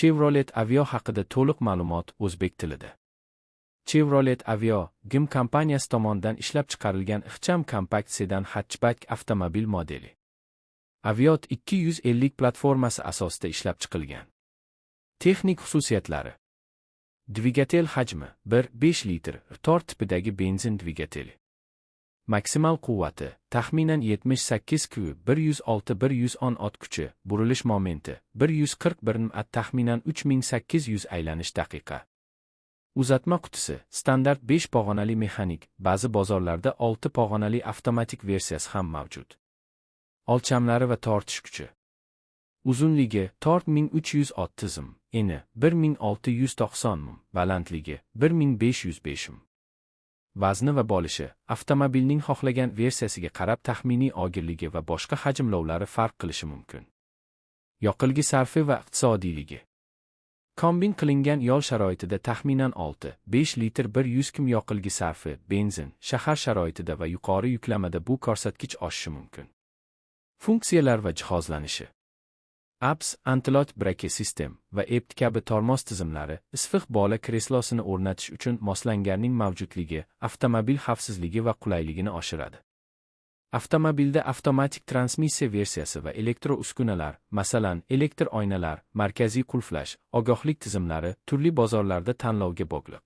Chevrolet Aveo haqida to'liq ma'lumot o'zbek tilida. Chevrolet Aveo GM kompaniyasi tomonidan ishlab chiqarilgan ixcham kompakt sedan hatchback avtomobil modeli. Aveo 250 platformasi asosida ishlab chiqilgan. Texnik xususiyatlari: dvigatel hajmi 1.5 litr tor tipidagi benzin dvigateli. Maksimal quvvati taxminan 78 kW, 106-110 ot kuchi, burilish momenti 141 Nm, taxminan 3800 aylanish daqiqa. Uzatma qutisi standart 5 pog'onali mexanik, ba'zi bozorlarda 6 pog'onali avtomatik versiyasi ham mavjud. O'lchamlari va tortish kuchi: uzunligi tort 1300 ot, tizim eni 1690 mm, balandligi 1505 mm. Vazni va bolishi avtomobilning xohlagan versiyasiga qarab taxminiy og'irligi va boshqa hajmlovlari farq qilishi mumkin. Yoqilgi sarfi va iqtisodiyligi: kombin qilingan yo'l sharoitida taxminan 6-5 litr 100 km yoqilgi sarfi, benzin, shahar sharoitida va yuqori yuklamada bu ko'rsatkich oshishi mumkin. Funksiyalar va jihozlanishi: ABS, antilot brake sistem va EPT kabi tormoz tizimlari, isfiq bola kreslosini o'rnatish uchun moslanganning mavjudligi avtomobil xavfsizligi va qulayligini oshiradi. Avtomobilda avtomatik transmissiya versiyasi va elektro uskunalar, masalan, elektr oynalar, markaziy qulflash, ogohlik tizimlari turli bozorlarda tanlovga bog'liq.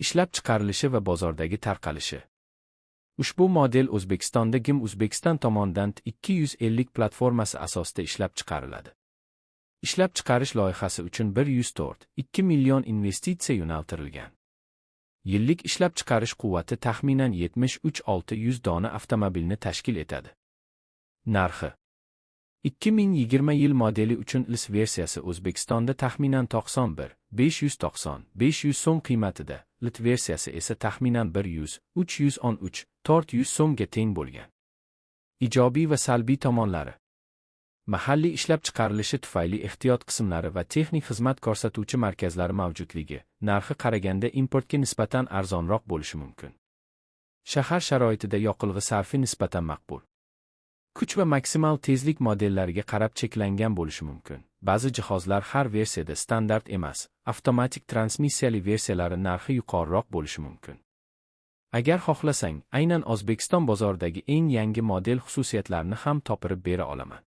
Ishlab chiqarilishi va bozordagi tarqalishi: ushbu model O'zbekistonda GM Uzbekistan tomonidan 250 platformasi asosida ishlab chiqariladi. Ishlab chiqarish loyihasi uchun 104,2 million investitsiya yo'naltirilgan. Yillik ishlab chiqarish quvvati taxminan 73-600 dona avtomobilni tashkil etadi. Narxi: 2020 yil modeli uchun ILS versiyasi O'zbekistonda taxminan 91-590-500 so'm qiymatida, LT versiyasi esa taxminan 100-313-400 so'mga teng bo'lgan. Ijobiy va salbiy tomonlari: mahalliy ishlab chiqarilishi tufayli ehtiyot qismlari va texnik xizmat ko'rsatuvchi markazlari mavjudligi, narxi qaraganda importga nisbatan arzonroq bo'lishi mumkin. Shahar sharoitida yoqilg'i sarfi nisbatan maqbul. Kuch va maksimal tezlik modellariga qarab cheklangan bo'lishi mumkin. Ba'zi jihozlar har versiyada standart emas, avtomatik transmissiyali versiyalari narxi yuqoriroq bo'lishi mumkin. Agar xohlasang, aynan O'zbekiston bozoridagi eng yangi model xususiyatlarini ham topirib bera olaman.